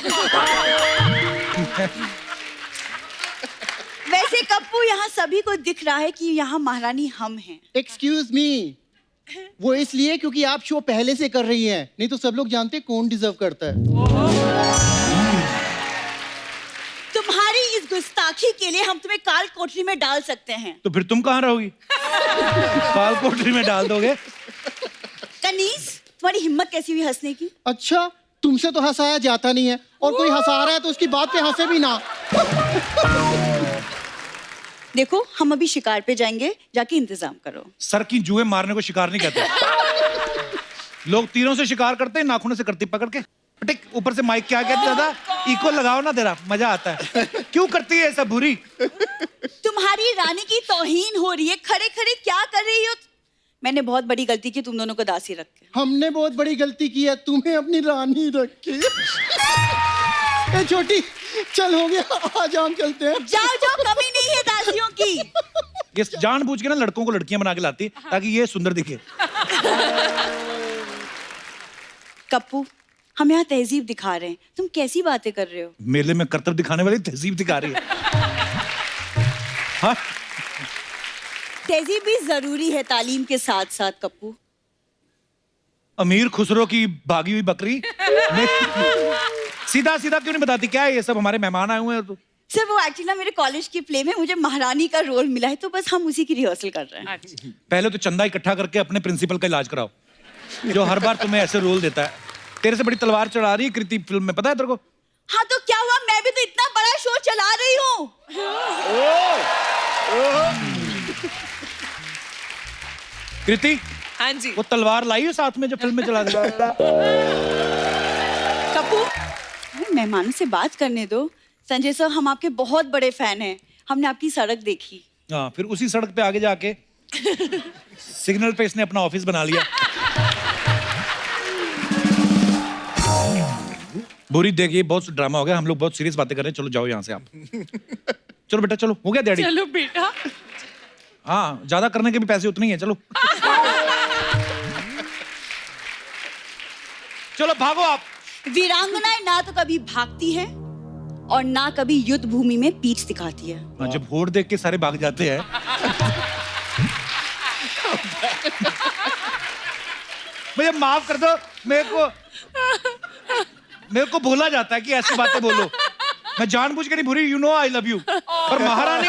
वैसे कप्पू, यहाँ सभी को दिख रहा है कि यहाँ महारानी हम हैं। एक्सक्यूज मी, वो इसलिए क्योंकि आप शो पहले से कर रही हैं, नहीं तो सब लोग जानते हैं कौन डिजर्व करता है। तुम्हारी इस गुस्ताखी के लिए हम तुम्हें काल कोठरी में डाल सकते हैं। तो फिर तुम कहाँ रहोगी? काल कोठरी में डाल दोगे? कनीज, तुम्हारी हिम्मत कैसी हुई हंसने की? अच्छा, तुमसे तो हंसाया जाता नहीं है, और कोई हंसा रहा है तो उसकी बात पे हंसे भी ना। देखो, हम अभी शिकार पे जाएंगे, जाके इंतजाम करो। सर की जुए मारने को शिकार नहीं कहते। लोग तीरों से शिकार करते हैं, नाखूनों से करती पकड़ के। टिक ऊपर से माइक क्या कहते दादा, इको लगाओ ना, तेरा मजा आता है। क्यों करती है ऐसा बुरी? तुम्हारी रानी की तौहीन हो रही है, खड़े खड़े क्या कर रही हो? मैंने बहुत बड़ी गलती की तुम दोनों को दासी रख के। हमने बहुत बड़ी गलती की है, तुम्हें अपनी रानी रख के। ए छोटी, चल हो गया, आज हम चलते हैं। जाओ जाओ, कमी नहीं है दासियों की। ये जानबूझ के ना लड़कों को लड़कियां बना के लाती ताकि ये सुंदर दिखे। कप्पू, हम यहाँ तहजीब दिखा रहे हैं, तुम कैसी बातें कर रहे हो? मेले में करतब दिखाने वाली तहजीब दिखा रही है। हाँ? तहजीब भी जरूरी है तालीम के साथ साथ कप्पू। अमीर खुसरो की भागी हुई बकरी सीधा सीधा क्यों नहीं बताती? क्या है ये सब? हमारे मेहमान आए हुए हैं तो। सर, वो एक्चुअली ना मेरे कॉलेज की प्ले में मुझे महारानी का रोल मिला है, तो बस हम उसी की रिहर्सल कर रहे हैं। पहले तो चंदा इकट्ठा करके अपने प्रिंसिपल का इलाज कराओ, जो हर बार तुम्हें ऐसे रोल देता है। तेरे से बड़ी तलवार चढ़ा रही है कृति फिल्म में, पता है तेरे को? हाँ तो क्या हुआ, मैं भी तो इतना बड़ा शो चला रही हूँ। कृति, हाँ जी। वो तलवार लाई हो साथ में जो फिल्म में चला दिया? कप्पू, मेहमानों से बात करने दो। संजय सर, हम आपके बहुत बड़े फैन हैं, हमने आपकी सड़क देखी। हाँ, फिर उसी सड़क पे आगे जाके सिग्नल पे इसने अपना ऑफिस बना लिया। बुरी, देखिए बहुत ड्रामा हो गया, हम लोग बहुत सीरियस बातें कर रहे हैं। चलो जाओ यहाँ से आप। चलो बेटा चलो, हो गया डैडी? चलो बेटा। हाँ, ज्यादा करने के भी पैसे उतने ही है। चलो चलो भागो आप। वीरांगनाएं ना तो कभी भागती है और ना कभी युद्ध भूमि में पीठ दिखाती है। हाँ, जब होड़ देख के सारे भाग जाते हैं। मुझे माफ कर दो, मेरे को भूला जाता है कि ऐसी बातें बोलो। मैं जानबूझ के नहीं बुरी, you know I love you, पर महारानी।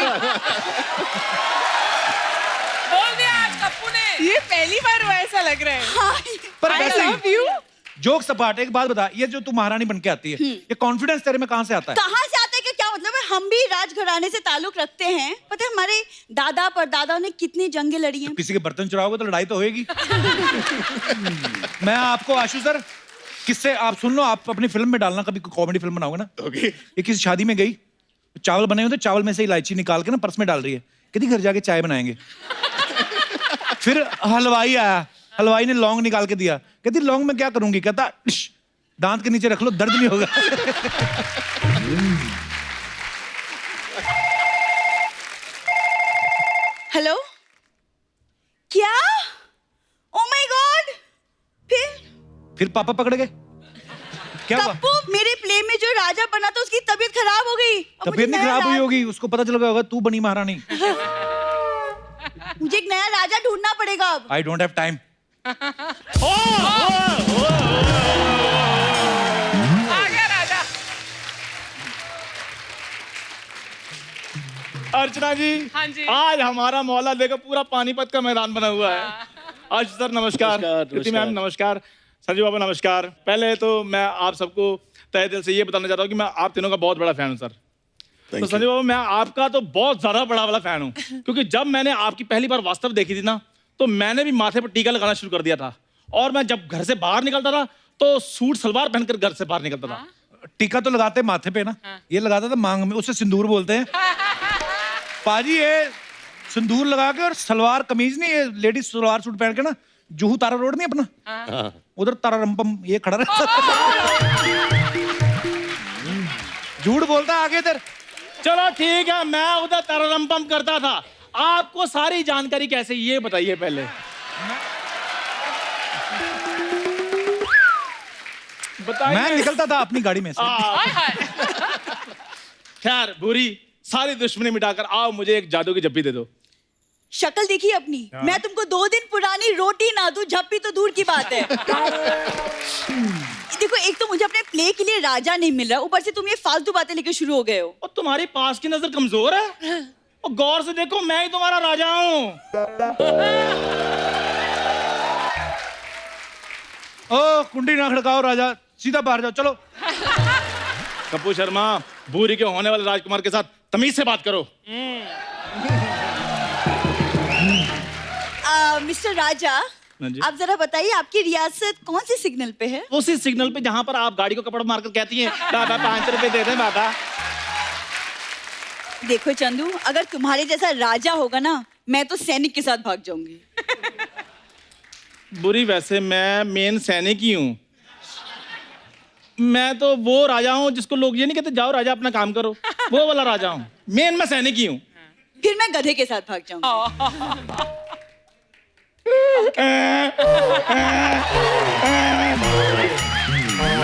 बोल दिया आज कप्पू ने। ये पहली बार हुआ ऐसा लग रहा है। हाँ, पर I वैसे love you। जोक सपाट, एक बात बता, ये जो तू महारानी बन के आती है, ये कॉन्फिडेंस तेरे में कहाँ से आता है? कहाँ से आता है कि क्या मतलब है? हम भी राजघराने से ताल्लुक रखते हैं। पता है हमारे दादा परदादा ने कितनी जंगें लड़ी हैं। किसी के बर्तन चुराओगे तो लड़ाई तो होएगी। मैं आपको आशु सर किससे, आप सुन लो, आप अपनी फिल्म में डालना, कभी कॉमेडी फिल्म बनाओगे ना। ओके। ये किसी शादी में गई, चावल बने हुए थे, चावल में से इलायची निकाल के ना पर्स में डाल रही है, कहती घर जाके चाय बनाएंगे। फिर हलवाई आया, हलवाई ने लौंग निकाल के दिया, कहती लौंग में क्या करूंगी? कहता दांत के नीचे रख लो, दर्द नहीं होगा। हेलो, क्या? ओ माय गॉड, फिर पापा पकड़ गए? क्या हुआ? कप्पू, मेरे प्ले में जो राजा बना था उसकी तबीयत खराब हो गई। अब तबीयत नहीं मुझे खराब नया हुई होगी, उसको पता चल गया होगा तू बनी महारानी। मुझे एक नया राजा ढूंढना पड़ेगा अब। I don't have time. आ गया राजा। अर्चना जी, हाँ जी। आज हमारा मोहल्ला देखो पूरा पानीपत का मैदान बना हुआ है। आज सर नमस्कार, कृति मैम नमस्कार, संजू बाबा नमस्कार। पहले तो मैं आप सबको तहे दिल से ये बताना चाहता हूँ कि मैं आप तीनों का बहुत बड़ा फैन हूँ सर। तो संजू बाबा, मैं आपका तो बहुत ज्यादा बड़ा वाला फैन हूँ, क्योंकि जब मैंने आपकी पहली बार वास्तव देखी थी ना, तो मैंने भी माथे पर टीका लगाना शुरू कर दिया था। और मैं जब घर से बाहर निकलता था तो सूट सलवार पहनकर घर से बाहर निकलता था। टीका तो लगाते माथे पे ना, ये लगाता था मांग में, उसे सिंदूर बोलते हैं। पाजी ये सिंदूर लगा के और सलवार कमीज नहीं, ये लेडीज सलवार सूट पहन के ना, जुहू तारा रोड नहीं अपना, उधर तारा रंपम ये खड़ा रहता। झूठ बोलता आगे इधर। चलो ठीक है, मैं उधर तररम करता था। आपको सारी जानकारी कैसे, ये बताइए पहले। बताइए। मैं निकलता था अपनी गाड़ी में से। खैर बुरी सारी दुश्मनी मिटाकर आओ, मुझे एक जादू की जप्पी दे दो। शक्ल देखी अपनी? मैं तुमको 2 दिन पुरानी रोटी ना दूं, झप्पी तो दूर की बात है। देखो, एक तो मुझे अपने प्ले के लिए राजा नहीं मिल रहा, ऊपर से तुम ये फालतू बातें लेके शुरू हो गए हो। और तुम्हारी पास की नजर कमजोर है, और गौर से देखो, मैं ही तुम्हारा राजा हूँ। ओ कुंडी ना खड़काओ राजा, सीधा बाहर जाओ, चलो। कपूर शर्मा, भूरी के होने वाले राजकुमार के साथ तमीज से बात करो। मिस्टर राजा, हाँ जी। आप जरा बताइए आपकी रियासत कौन सी सिग्नल पे है? उसी सिग्नल पे जहां पर आप गाड़ी को कपड़ा मारकर कहती हैं, बाबा 5 रुपए दे दें बाबा। देखो चंदू, अगर तुम्हारे जैसा राजा होगा ना, मैं तो सैनिक के साथ भाग जाऊंगी। बुरी, वैसे मैं मेन सैनिक ही हूँ। मैं तो वो राजा हूँ जिसको लोग ये नहीं कहते जाओ राजा अपना काम करो, वो वाला राजा हूँ। मेन मैं सैनिक ही हूँ। फिर मैं गधे के साथ भाग जाऊंगी।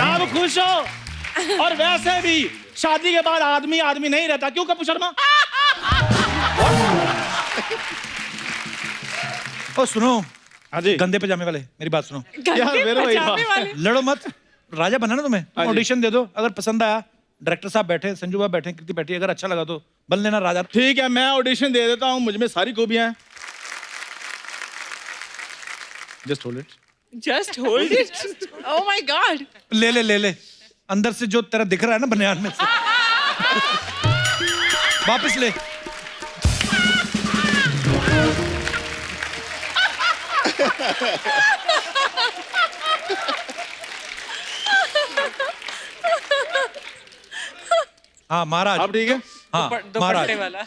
आप खुश हो? और वैसे भी शादी के बाद आदमी आदमी नहीं रहता, क्यों कपूर शर्मा? ओ सुनो, हाँ जी। गंदे पजामे वाले, मेरी बात सुनो। यार मेरे वही बात। लड़ो मत, राजा बनना ना तुम्हें, हाँ जी। ऑडिशन दे दो। अगर पसंद आया, डायरेक्टर साहब बैठे, संजू बाबा बैठे, कृति बैठी, अगर अच्छा लगा तो बन लेना राजा। ठीक है, मैं ऑडिशन दे देता हूँ, मुझ में सारी खूबियां हैं। Just hold it. Just hold it. Oh my God. ले ले ले ले, अंदर से जो तेरा दिख रहा है ना बनियान में से, वापस ले। हाँ महाराज, अब ठीक है। हाँ महाराज। वाला।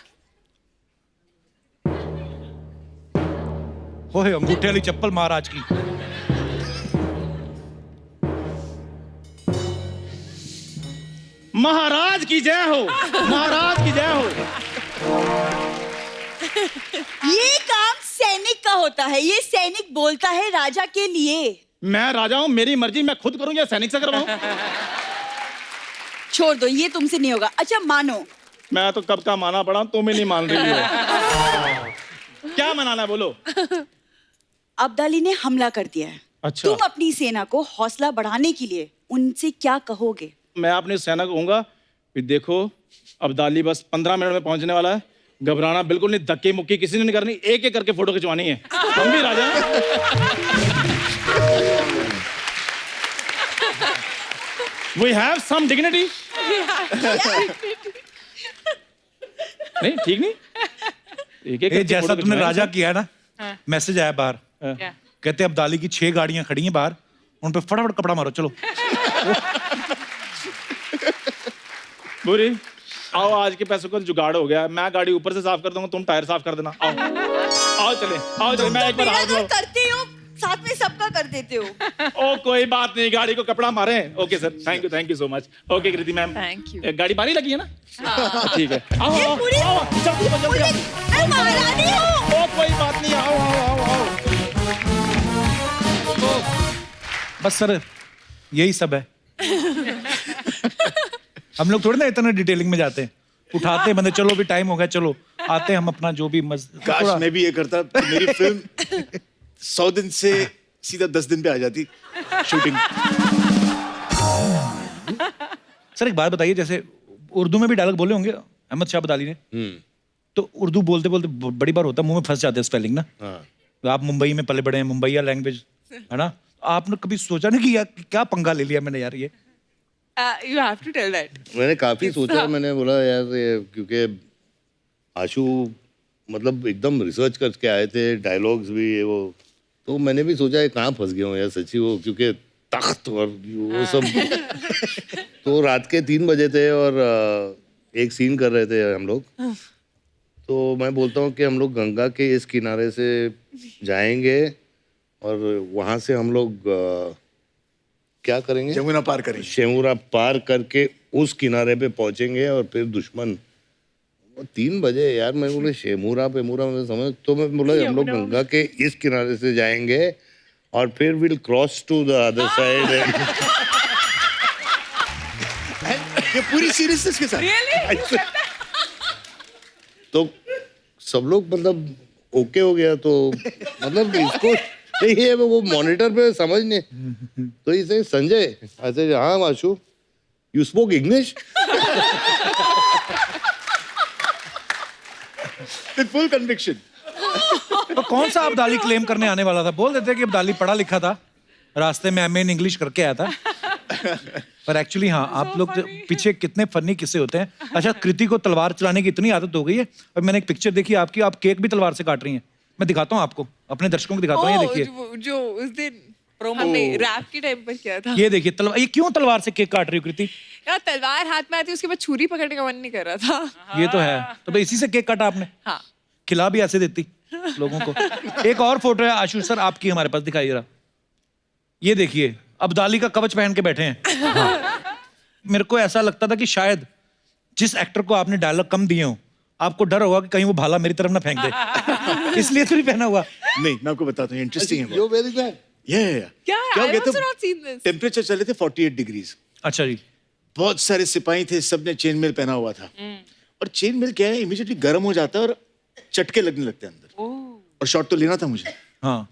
ओए अंगूठे वाली चप्पल महाराज की। महाराज की जय हो, महाराज की जय हो। ये काम सैनिक का होता है, ये सैनिक बोलता है राजा के लिए। मैं राजा हूँ, मेरी मर्जी, मैं खुद करूँ या सैनिक से करवाऊँ? छोड़ दो, ये तुमसे नहीं होगा। अच्छा मानो। मैं तो कब का माना पड़ा, तुम ही नहीं मान रही हो। क्या मनाना है, बोलो। अब्दाली ने हमला कर दिया है। अच्छा। तुम अपनी सेना को हौसला बढ़ाने के लिए उनसे क्या कहोगे? मैं अपनी सेना को कहूंगा कि देखो, अब्दाली बस 15 मिनट में पहुंचने वाला है, घबराना बिल्कुल नहीं, धक्के मुक्की किसी ने नहीं करनी, एक एक करके फोटो खिंचवानी है। हम भी राजा हैं। We have some dignity. नहीं ठीक नहीं, एक एक ये जैसा फोटो तुमने खिंचवाएंगे। राजा किया है ना, मैसेज आया बाहर, कहते अब्दाली की 6 गाड़ियां खड़ी हैं बाहर, उन पे फटाफट कपड़ा मारो, चलो। बुरी, आओ, आज के पैसों का जुगाड़ हो गया। मैं गाड़ी ऊपर से साफ कर दूंगा, तुम टायर साफ कर देना। आओ आओ चले, मैं एक बार हाथ अगर करते हो साथ में सबका कर देते हो। ओ कोई बात नहीं, गाड़ी को कपड़ा मारे। Okay sir, thank you so much. Okay Kriti ma'am, Thank you. गाड़ी बारी लगी है ना? ठीक है, आओ ये आओ पूरी- आओ, जल्दी पूरी- मैं महारानी हूँ। ओ कोई बात नहीं, आओ आओ आओ आओ। बस सर यही सब है। हम लोग थोड़ी ना इतना डिटेलिंग में जाते हैं, उठाते हैं बंदे, चलो भी टाइम हो गया, चलो आते हैं हम अपना जो भी काश मैं भी ये करता तो मेरी फिल्म 100 दिन से सीधा 10 दिन पे आ जाती शूटिंग। सर एक बात बताइए, जैसे उर्दू में भी डायलॉग बोले होंगे अहमद शाह अब्दाली ने, तो उर्दू बोलते बोलते बड़ी बार होता है मुंह में फंस जाते हैं स्पेलिंग ना। तो आप मुंबई में पले बड़े हैं, मुंबईया लैंग्वेज है ना, आपने कभी सोचा नहीं कि यार क्या पंगा ले लिया मैंने यार ये? You have to tell that. मैंने काफी सोचा, मैंने बोला यार ये, क्योंकि आशु मतलब एकदम रिसर्च करके आए थे, डायलॉग्स भी ये वो, तो मैंने भी सोचा ये कहाँ फंस गया हूँ यार सच्ची, वो क्योंकि तख्त और वो सब। तो रात के 3 बजे थे और एक सीन कर रहे थे हम लोग, तो मैं बोलता हूँ कि हम लोग गंगा के इस किनारे से जाएंगे और वहाँ से हम लोग क्या करेंगे, यमुना पार करेंगे, शेमुरा पार करके उस किनारे पे पहुंचेंगे और फिर दुश्मन। 3 बजे यार, मैं बोले शेमुरा पेमुरा मैं समझ, तो मैं बोला हम लोग गंगा के इस किनारे से जाएंगे और फिर will cross to the other side. ये पूरी सीरियसनेस के साथ तो सब लोग मतलब ओके हो गया, तो मतलब इसको ये वो मॉनिटर पे समझ नहीं, तो इसे संजय ऐसे, हाँ Ashu you spoke English with full conviction. तो कौन सा अब्दाली क्लेम करने आने वाला था? बोल देते कि अब्दाली पढ़ा लिखा था, रास्ते में एमए इन इंग्लिश करके आया था। पर एक्चुअली हाँ, आप लोग पीछे कितने फनी किस्से होते हैं। अच्छा, कृति को तलवार चलाने की इतनी आदत हो गई है, और मैंने एक पिक्चर देखी आपकी, आप केक भी तलवार से काट रही हैं। मैं दिखाता हूँ आपको, अपने दर्शकों को दिखाता हूँ, ये देखिए। जो उस दिन हमने रैप के टाइम पर किया था। ये देखिए तलवार, ये क्यों तलवार से केक काट रही हो कृति? यार तलवार हाथ में आती, उसके बाद छुरी पकड़ने का मन नहीं कर रहा था। ये तो है, तो इसी से केक काटा आपने? हाँ। खिला भी ऐसे देती लोगों को। एक और फोटो है आशु सर आपकी हमारे पास, दिखाइए जरा। ये देखिए अब्दाली का कवच पहन के बैठे हैं। हाँ। मेरे को ऐसा लगता था कि शायद जिस एक्टर को आपने डायलॉग कम दिए हो, आपको डर होगा कि कहीं वो भाला मेरी तरफ ना फेंक दे, इसलिए तो नहीं पहना हुआ। नहीं, मैं आपको बताता हूँ, इंटरेस्टिंग है। You very bad. क्या I have also not seen this. Temperature चले थे 48 डिग्रीज। अच्छा जी। बहुत सारे सिपाही थे, सबने चेन मेल पहना हुआ था, और चेन मेल क्या है, इमीडिएटली गर्म हो जाता है और चटके लगने लगते हैं अंदर, और शॉट तो लेना था मुझे। हाँ,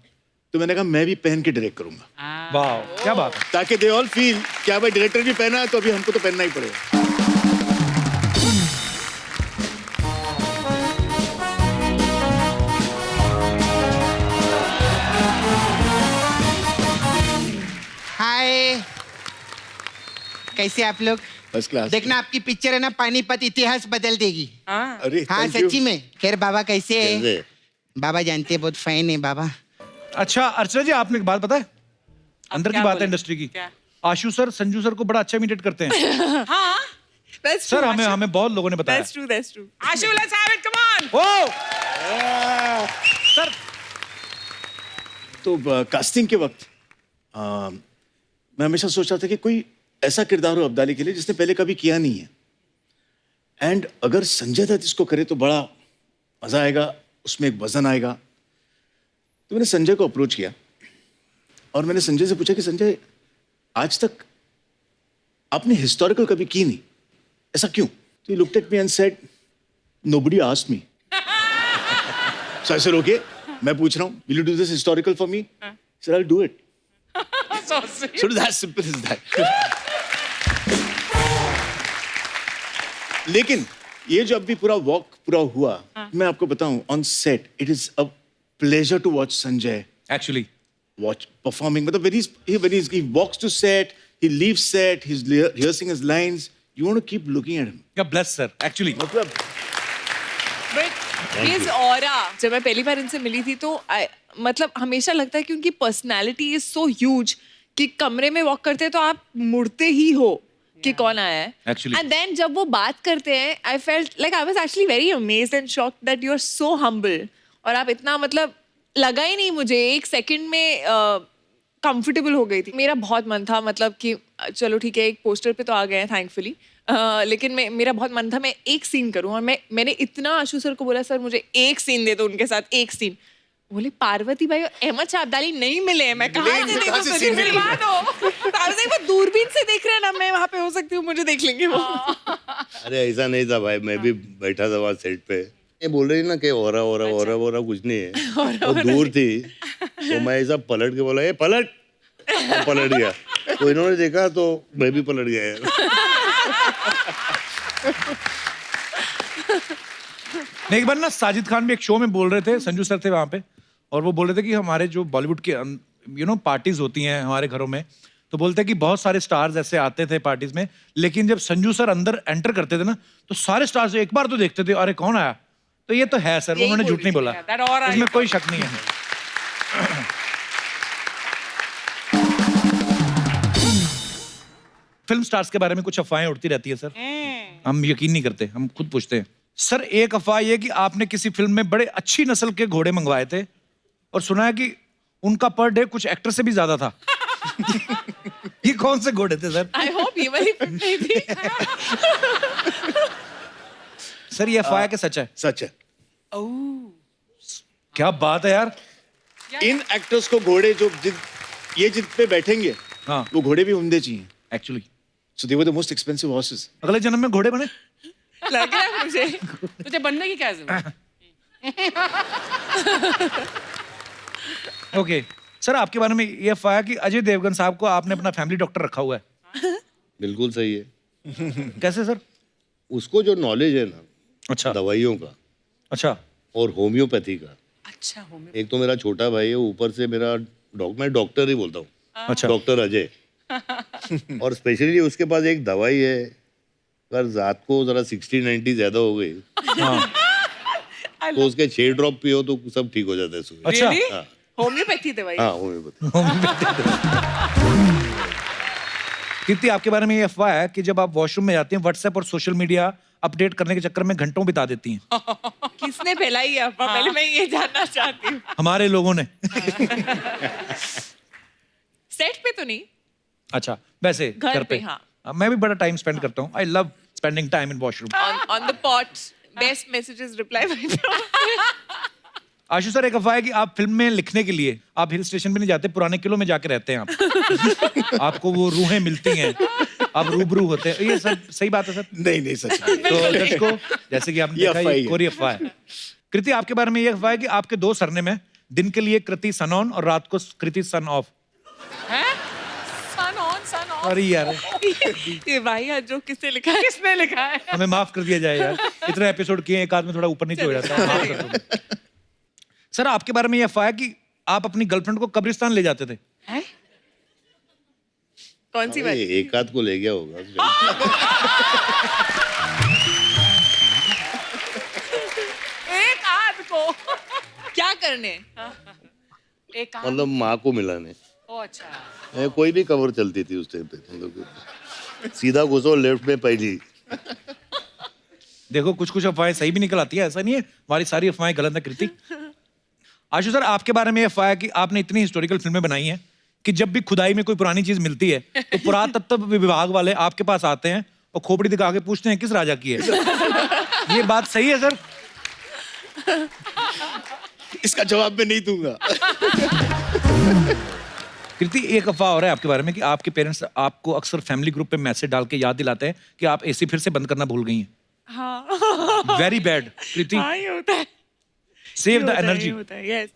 तो मैंने कहा मैं भी पहन के डायरेक्ट करूंगा। वाह क्या बात है। ताकि दे ऑल फील क्या भाई डायरेक्टर भी पहना है तो अभी हमको तो पहनना ही पड़ेगा। हाय, कैसे आप लोग? First class. देखना आपकी पिक्चर है ना, पानीपत इतिहास बदल देगी। अरे हाँ thank you। सच्ची में। खैर बाबा कैसे है? कैसे? बाबा जानते हैं बहुत फाइन है बाबा। अच्छा अर्चना जी, आपने एक बात पता है, अंदर की बात है इंडस्ट्री की। आशु सर संजू सर को बड़ा अच्छा इमिटेट करते हैं। हाँ, that's सर true. हमें बहुत लोगों ने बताया। That's true, that's true. Ashu, let's have it, come on. Oh sir, तो कास्टिंग के वक्त मैं हमेशा सोचता था कि कोई ऐसा किरदार हो अब्दाली के लिए जिसने पहले कभी किया नहीं है, एंड अगर संजय दत्त इसको करे तो बड़ा मजा आएगा, उसमें एक वजन आएगा। तो मैंने संजय को अप्रोच किया और मैंने संजय से पूछा कि संजय, आज तक आपने हिस्टोरिकल कभी की नहीं, ऐसा क्यों? तो he looked at me and said, nobody asked me. So I said okay, मैं पूछ रहा हूँ, will you do this historical for me? Sir I will do it. So sweet. So that's simple as that. लेकिन ये जो अभी पूरा walk पूरा हुआ, मैं आपको बताऊं, on set it is a pleasure to watch Sanjay actually watch performing. But when he walks to set, he leaves set, he's rehearsing his lines. You want to keep looking at him. क्या bless sir actually। मतलब But his aura, जब मैं पहली बार इनसे मिली थी तो मतलब हमेशा लगता है कि उनकी पर्सनैलिटी इज सो ह्यूज कि कमरे में वॉक करते हैं तो आप मुड़ते ही हो कि कौन आया है। Actually. एंड देन जब वो बात करते हैं, I felt like I was actually very amazed and shocked that you are so humble, और आप इतना मतलब लगा ही नहीं मुझे, एक सेकंड में कंफर्टेबल हो गई थी। मेरा बहुत मन था, मतलब कि चलो ठीक है एक पोस्टर पे तो आ गए हैं थैंकफुली, लेकिन मेरा बहुत मन था मैं एक सीन करूं, और मैंने इतना आशु सर को बोला सर मुझे एक सीन दे दो उनके साथ, एक सीन। बोले पार्वती भाई और अहमद शाब्दाली नहीं मिले हैं, मैं कहाँ से देखूं? वो दूरबीन से देख रहे हैं ना, मैं वहाँ पे हो सकती हूँ, मुझे देख लेंगे वो। अरे ऐसा नहीं था भाई, मैं भी बैठा था वहाँ सेट पे, ये बोल रही ना कि ओरा कुछ नहीं है, वो दूर थी, तो मैं ऐसा पलट के बोला ये पलट, वो पलट गया, तो इन्होंने देखा तो मैं भी पलट गया यार। एक बार ना साजिद खान भी एक शो में बोल रहे थे, संजू सर थे वहाँ पे, और वो बोल रहे थे कि हमारे जो बॉलीवुड के पार्टीज होती हैं हमारे घरों में, तो बोलते हैं कि बहुत सारे स्टार्स ऐसे आते थे पार्टीज में, लेकिन जब संजू सर अंदर एंटर करते थे ना, तो सारे स्टार्स एक बार तो देखते थे अरे कौन आया, तो ये तो है सर, उन्होंने झूठ नहीं बोला, इसमें कोई शक नहीं है। फिल्म स्टार्स के बारे में कुछ अफवाहें उड़ती रहती है सर, हम यकीन नहीं करते, हम खुद पूछते हैं। सर एक अफवाह ये कि आपने किसी फिल्म में बड़े अच्छी नस्ल के घोड़े मंगवाए थे, और सुना है कि उनका पर डे कुछ एक्टर से भी ज्यादा था। ये कौन से घोड़े थे सर? आई होप ये वाली फिल्म नहीं थी। सर ये अफवाह है कि सच है? सच है। क्या बात है यार। इन एक्टर्स को घोड़े जो ये जिन पे बैठेंगे, हाँ वो घोड़े भी उम्दे चाहिए actually, so they were the most expensive horses. अगले जन्म में घोड़े बने। लग रहा है मुझे, तुझे बनने की क्या जरूरत? ओके सर, आपके बारे में ये अफवाह है कि अजय देवगन साहब को आपने अपना फैमिली डॉक्टर रखा हुआ है। बिल्कुल सही है। कैसे सर? उसको जो नॉलेज है ना, अच्छा दवाइयों का, अच्छा, और होम्योपैथी का, अच्छा एक तो मेरा छोटा भाई है, ऊपर से मेरा मैं डॉक्टर ही बोलता हूँ, अच्छा डॉक्टर अजय। और स्पेशली उसके पास एक दवाई है, अगर रात को जरा 60-90 ज्यादा हो गई तो उसके 6 ड्रॉप पियो तो सब ठीक हो जाता है सुबह। अच्छा हाँ होम्योपैथी दवाई। हाँ होम्योपैथी। कीर्ति आपके बारे में ये अफवाह है कि जब आप वॉशरूम में जाती हैं व्हाट्सएप और सोशल मीडिया अपडेट करने के चक्कर में घंटों बिता देती हैं। किसने फैलाई है अफवाह? पहले मैं ये जानना चाहती हूँ। हमारे लोगों ने। सेट पे तो नहीं, अच्छा वैसे घर पे, हाँ। मैं भी बड़ा टाइम स्पेंड करता हूँ, I love spending time in washroom. On the pot, best messages reply. Ashu sir एक अफवाह है कि आप फिल्म में लिखने के लिए आप हिल स्टेशन पे नहीं जाते, पुराने किलों में जाके रहते हैं आप। आपको वो रूहें मिलती हैं, आप रूबरू होते हैं, ये सब सही बात है सर? नहीं सच नहीं। तो दर्शकों जैसे कि आपने देखा ये कोरी अफवाह है। कृति आपके बारे में ये अफवाह है कि आपके 2 सरनेम है, दिन के लिए कृति सन ऑन और रात को कृति सन ऑफ। सन ऑन अरे यार ये भाई आज जो किसने लिखा है? किसने लिखा है? हमें माफ कर दिया जाए यार, इतने एपिसोड किए, एक आदमी थोड़ा ऊपर नीचे हो जाता है, माफ कर दो। सर आपके बारे में ये अफवाह है कि आप अपनी गर्लफ्रेंड को कब्रिस्तान ले जाते थे। कौन सी बात? एक आध को ले गया होगा। एक आध को क्या करने? एक मतलब माँ को मिलाने। ओ अच्छा, कोई भी कवर चलती थी उस टाइम पे, सीधा घुसो लेफ्ट में पहली। देखो कुछ कुछ अफवाहें सही भी निकल आती है, ऐसा नहीं है हमारी सारी अफवाहें गलत है। कृति आशु सर आपके बारे में ये अफवाह है कि आपने इतनी हिस्टोरिकल फिल्में बनाई हैं कि जब भी खुदाई में कोई पुरानी चीज मिलती है तो पुरातत्व विभाग वाले आपके पास आते हैं और खोपड़ी दिखा के पूछते हैं किस राजा की है। ये बात सही है सर? इसका जवाब मैं नहीं दूंगा। कृति एक अफवाह हो रहा है आपके बारे में कि आपके पेरेंट्स आपको अक्सर फैमिली ग्रुप पे मैसेज डाल के याद दिलाते हैं कि आप एसी फिर से बंद करना भूल गई हैं। हाँ वेरी बैड कृति, हाँ ये होता है, सेव द एनर्जी। होता है, यस।